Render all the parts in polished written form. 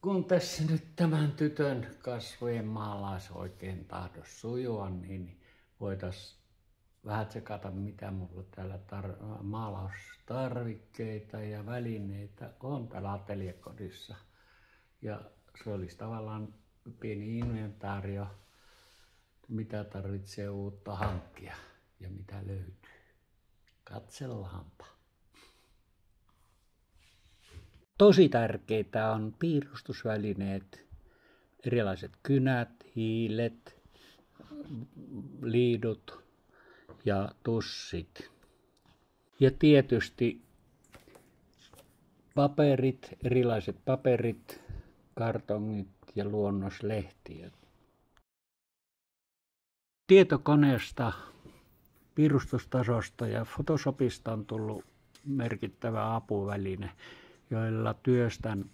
Kun tässä nyt tämän tytön kasvojen maalaus oikein tahdo sujua, niin voitaisiin vähän tsekata, mitä mulla täällä maalaustarvikkeita ja välineitä on täällä ateljekodissa. Ja se olisi tavallaan pieni inventaario, mitä tarvitsee uutta hankkia ja mitä löytyy. Katsellaanpa. Tosi tärkeitä on piirustusvälineet, erilaiset kynät, hiilet, liidut ja tussit. Ja tietysti paperit, erilaiset paperit, kartongit ja luonnoslehtiä. Tietokoneesta, piirustustasosta ja Photoshopista on tullut merkittävä apuväline, joilla työstän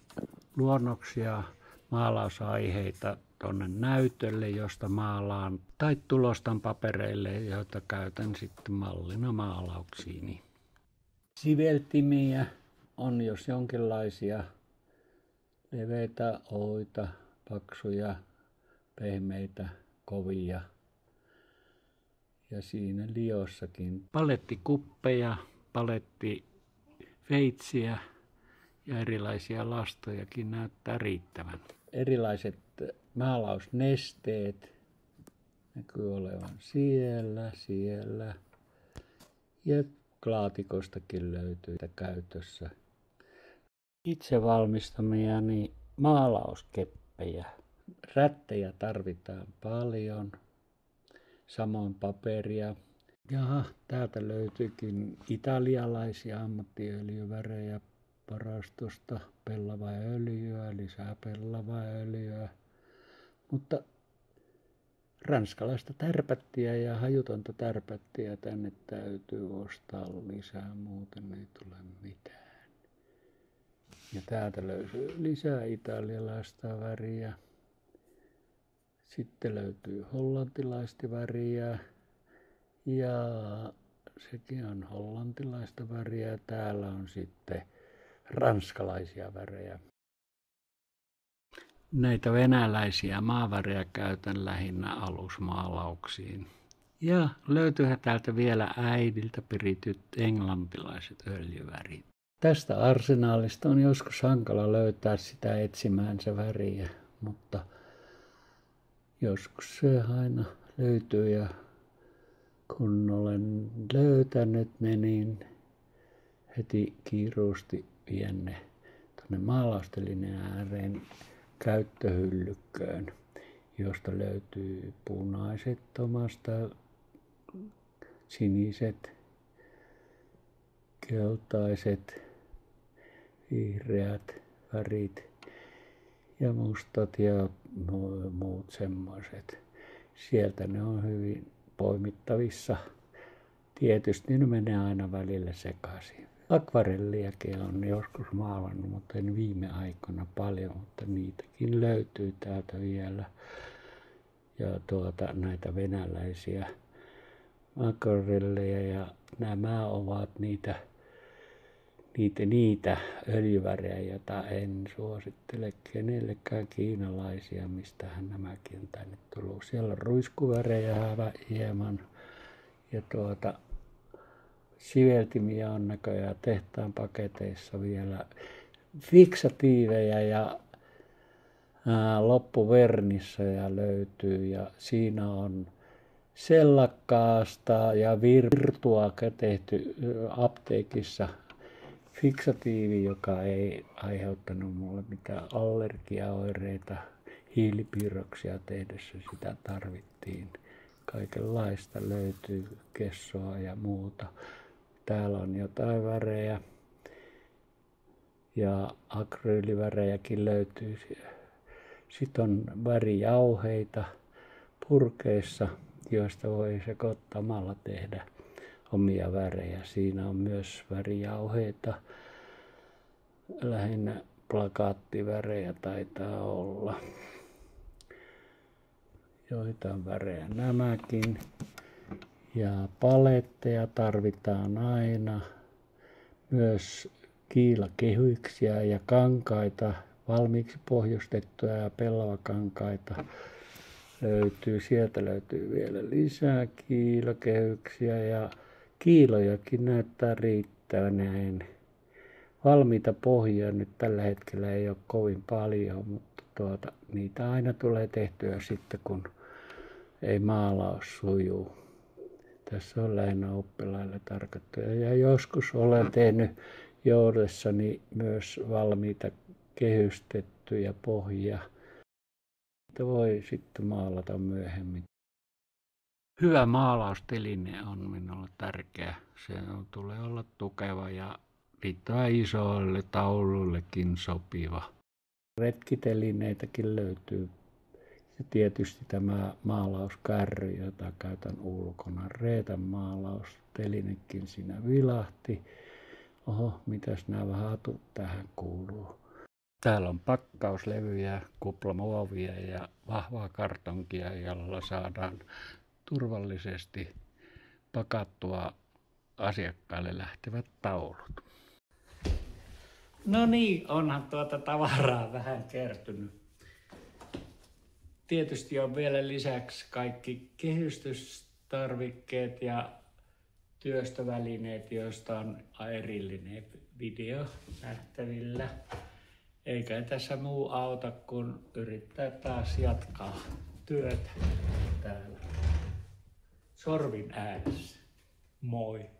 luonnoksia, maalausaiheita tuonne näytölle, josta maalaan, tai tulostan papereille, joita käytän sitten mallina maalauksiini. Siveltimiä on jos jonkinlaisia, leveitä, oita, paksuja, pehmeitä, kovia. Ja siinä liossakin palettikuppeja, palettiveitsiä ja erilaisia lastojakin näyttää riittävän. Erilaiset maalausnesteet näkyy olevan siellä. Ja laatikostakin löytyy käytössä. Itse valmistamiani maalauskeppejä. Rättejä tarvitaan paljon. Samoin paperia. Ja täältä löytyykin italialaisia ammattiöljyvärejä varastosta, pellavaöljyä, lisää pellavaöljyä, mutta ranskalaista tärpättiä ja hajutonta tärpättiä tänne täytyy ostaa lisää, muuten ei tule mitään. Ja täältä löytyy lisää italialaista väriä. Sitten löytyy hollantilaista väriä ja sekin on hollantilaista väriä. Täällä on sitten ranskalaisia värejä. Näitä venäläisiä maavärejä käytän lähinnä alusmaalauksiin. Ja löytyyhän täältä vielä äidiltä perityt englantilaiset öljyvärit. Tästä arsenaalista on joskus hankala löytää sitä etsimäänsä väriä, mutta joskus se aina löytyy ja kun olen löytänyt ne, niin heti kiiruusti vien ne tuonne maalaustelineen ääreen käyttöhyllykköön, josta löytyy punaiset omasta, siniset, keltaiset, vihreät värit ja mustat ja muut semmoiset. Sieltä ne on hyvin poimittavissa. Tietysti ne menee aina välillä sekaisin. Akvarelliakin on joskus maalannut, mutta en viime aikoina paljon, mutta niitäkin löytyy täältä vielä. Ja näitä venäläisiä akvarelleja ja nämä ovat niitä öljyvärejä, joita en suosittele kenellekään, kiinalaisia, mistähän nämäkin on tänne tullut. Siellä on ruiskuvärejä hieman ja siveltimiä on näköjään tehtaan paketeissa vielä, fiksatiiveja ja loppuvernissoja löytyy ja siinä on sellakkaasta ja virtuaaka tehty apteekissa fiksatiivi, joka ei aiheuttanut mulle mitään allergiaoireita. Hiilipiirroksia tehdessä sitä tarvittiin. Kaikenlaista löytyy, kessoa ja muuta. Täällä on jotain värejä ja akryylivärejäkin löytyy. Sitten on värijauheita purkeissa, joista voi sekoittamalla tehdä omia värejä. Siinä on myös värijauheita, lähinnä plakaattivärejä taitaa olla. Joitain värejä nämäkin. Ja paletteja tarvitaan aina. Myös kiilakehyksiä ja kankaita, valmiiksi pohjustettuja ja pellavakankaita löytyy. Sieltä löytyy vielä lisää kiilakehyksiä ja kiilojakin näyttää riittäneen. Valmiita pohjia nyt tällä hetkellä ei ole kovin paljon, mutta niitä aina tulee tehtyä sitten, kun ei maalaus sujuu. Tässä on lähinnä oppilaille tarkoittuja. Ja joskus olen tehnyt joudessani myös valmiita kehystettyjä pohjia. Niitä voi sitten maalata myöhemmin. Hyvä maalausteline on minulle tärkeä. Se tulee olla tukeva ja riittävän isoille tauluillekin sopiva. Retkitelineitäkin löytyy. Ja tietysti tämä maalauskärry, jota käytän ulkona. Reetan maalaustelinekin siinä vilahti. Oho, mitäs nämä hatut tähän kuuluu? Täällä on pakkauslevyjä, kuplamuovia ja vahvaa kartonkia, jolla saadaan turvallisesti pakattua asiakkaille lähtevät taulut. No niin, onhan tuota tavaraa vähän kertynyt. Tietysti on vielä lisäksi kaikki kehystystarvikkeet ja työstövälineet, joista on erillinen video nähtävillä. Eikä tässä muu auta, kun yrittää taas jatkaa työtä täällä sorvin ääressä. Moi!